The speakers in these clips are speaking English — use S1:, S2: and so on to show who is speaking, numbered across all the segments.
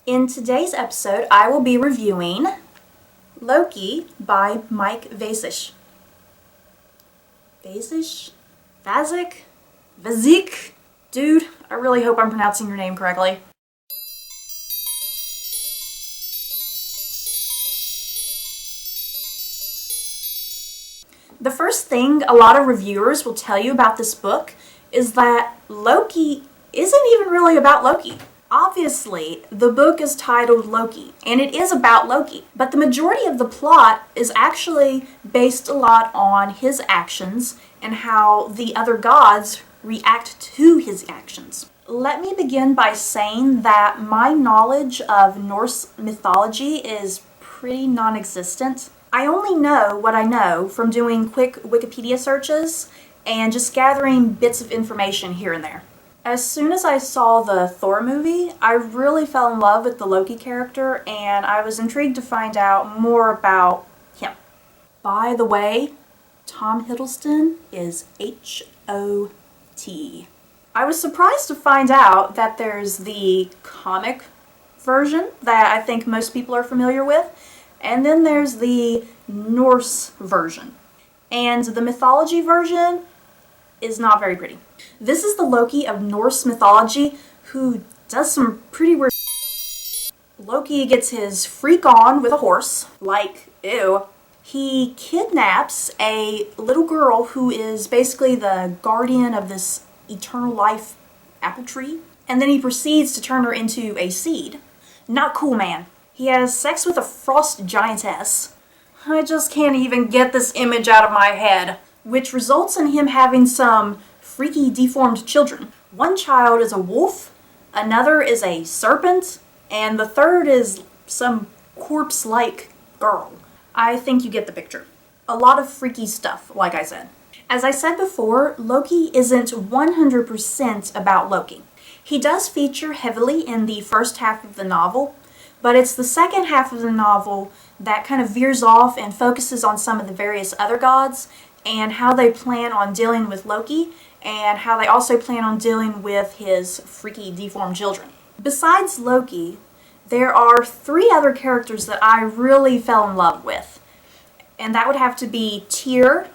S1: In today's episode, I will be reviewing Loki by Mike Vasich. Vasich? Dude, I really hope I'm pronouncing your name correctly. The first thing a lot of reviewers will tell you about this book is that Loki isn't even really about Loki. Obviously, the book is titled Loki, and it is about Loki, but the majority of the plot is actually based a lot on his actions and how the other gods react to his actions. Let me begin by saying that my knowledge of Norse mythology is pretty non-existent. I only know what I know from doing quick Wikipedia searches and just gathering bits of information here and there. As soon as I saw the Thor movie, I really fell in love with the Loki character, and I was intrigued to find out more about him. By the way, Tom Hiddleston is H-O-T. I was surprised to find out that there's the comic version that I think most people are familiar with, and then there's the Norse version. And the mythology version is not very pretty. This is the Loki of Norse mythology who does some pretty weird. Loki gets his freak on with a horse, like, ew. He kidnaps a little girl who is basically the guardian of this eternal life apple tree, and then he proceeds to turn her into a seed. Not cool, man. He has sex with a frost giantess. I just can't even get this image out of my head, which results in him having some freaky deformed children. One child is a wolf, another is a serpent, and the third is some corpse-like girl. I think you get the picture. A lot of freaky stuff, like I said. As I said before, Loki isn't 100% about Loki. He does feature heavily in the first half of the novel, but it's the second half of the novel that kind of veers off and focuses on some of the various other gods and how they plan on dealing with Loki, and how they also plan on dealing with his freaky deformed children. Besides Loki, there are three other characters that I really fell in love with, and that would have to be Tyr,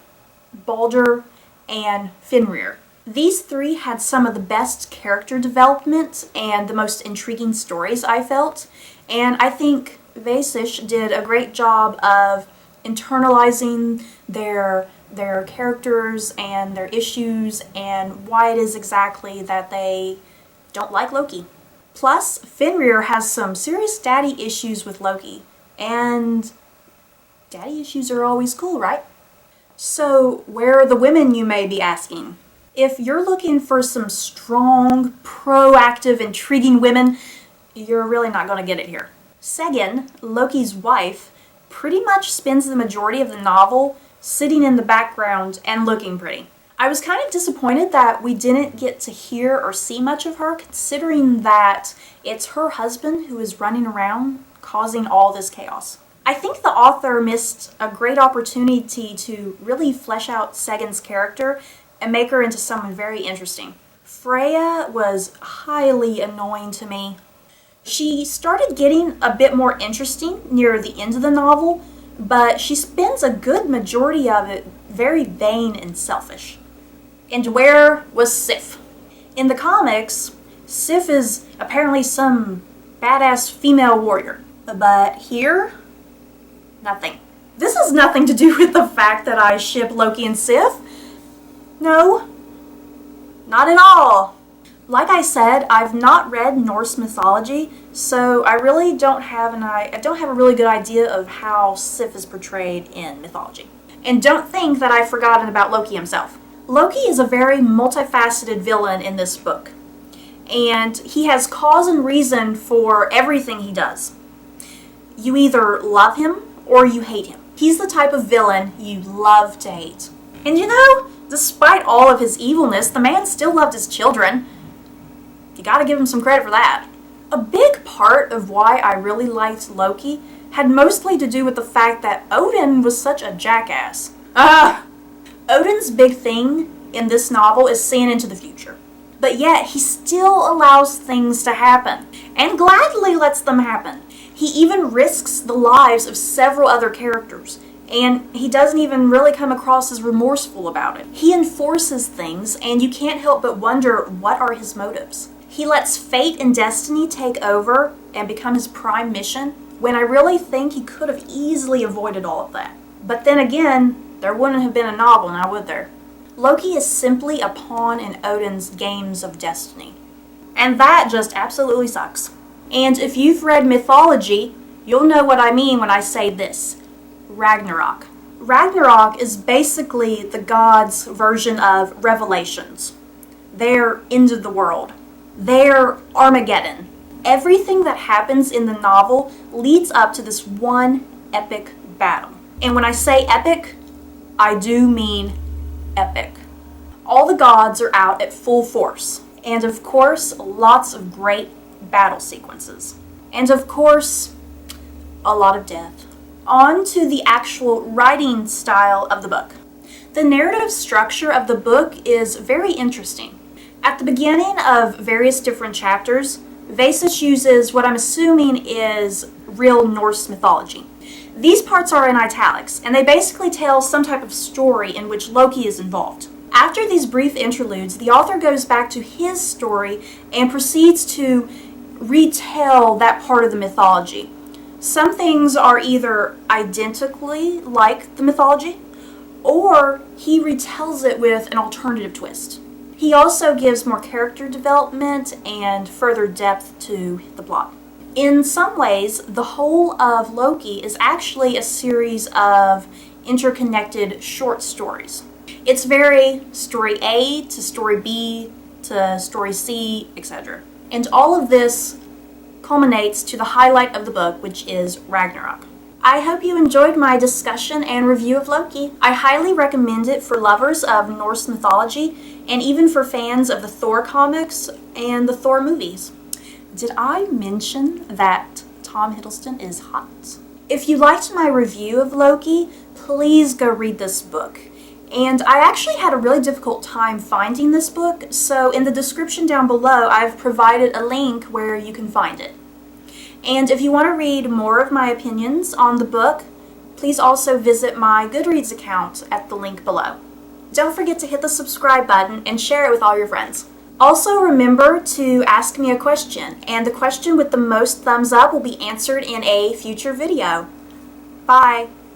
S1: Balder, and Fenrir. These three had some of the best character development and the most intriguing stories, I felt, and I think Vasich did a great job of internalizing their characters and their issues and why it is exactly that they don't like Loki. Plus, Fenrir has some serious daddy issues with Loki, and daddy issues are always cool, right? So, where are the women, you may be asking? If you're looking for some strong, proactive, intriguing women, you're really not going to get it here. Segin, Loki's wife, pretty much spends the majority of the novel sitting in the background and looking pretty. I was kind of disappointed that we didn't get to hear or see much of her, considering that it's her husband who is running around causing all this chaos. I think the author missed a great opportunity to really flesh out Segin's character and make her into someone very interesting. Freya was highly annoying to me. She started getting a bit more interesting near the end of the novel, but she spends a good majority of it very vain and selfish. And where was Sif? In the comics, Sif is apparently some badass female warrior, but here, nothing. This has nothing to do with the fact that I ship Loki and Sif. No, not at all. Like I said, I've not read Norse mythology, so I really don't have a really good idea of how Sif is portrayed in mythology. And don't think that I've forgotten about Loki himself. Loki is a very multifaceted villain in this book, and he has cause and reason for everything he does. You either love him or you hate him. He's the type of villain you love to hate. And you know, despite all of his evilness, the man still loved his children. You gotta give him some credit for that. A big part of why I really liked Loki had mostly to do with the fact that Odin was such a jackass. Odin's big thing in this novel is seeing into the future. but yet he still allows things to happen, and gladly lets them happen. He even risks the lives of several other characters, and he doesn't even really come across as remorseful about it. He enforces things, and you can't help but wonder, what are his motives? He lets fate and destiny take over and become his prime mission, when I really think he could have easily avoided all of that. But then again, there wouldn't have been a novel now, would there? Loki is simply a pawn in Odin's games of destiny. And that just absolutely sucks. And if you've read mythology, you'll know what I mean when I say this. Ragnarok. Ragnarok is basically the gods' version of Revelations. Their end of the world. Their Armageddon. Everything that happens in the novel leads up to this one epic battle. And when I say epic, I do mean epic. All the gods are out at full force. And of course, lots of great battle sequences. And of course, a lot of death. On to the actual writing style of the book. The narrative structure of the book is very interesting. At the beginning of various different chapters, Vasich uses what I'm assuming is real Norse mythology. These parts are in italics, and they basically tell some type of story in which Loki is involved. After these brief interludes, the author goes back to his story and proceeds to retell that part of the mythology. Some things are either identically like the mythology, or he retells it with an alternative twist. He also gives more character development and further depth to the plot. In some ways, the whole of Loki is actually a series of interconnected short stories. It's very story A to story B to story C, etc. And all of this culminates to the highlight of the book, which is Ragnarok. I hope you enjoyed my discussion and review of Loki. I highly recommend it for lovers of Norse mythology and even for fans of the Thor comics and the Thor movies. Did I mention that Tom Hiddleston is hot? If you liked my review of Loki, please go read this book. And I actually had a really difficult time finding this book, so in the description down below, I've provided a link where you can find it. And if you want to read more of my opinions on the book, please also visit my Goodreads account at the link below. Don't forget to hit the subscribe button and share it with all your friends. Also remember to ask me a question, and the question with the most thumbs up will be answered in a future video. Bye!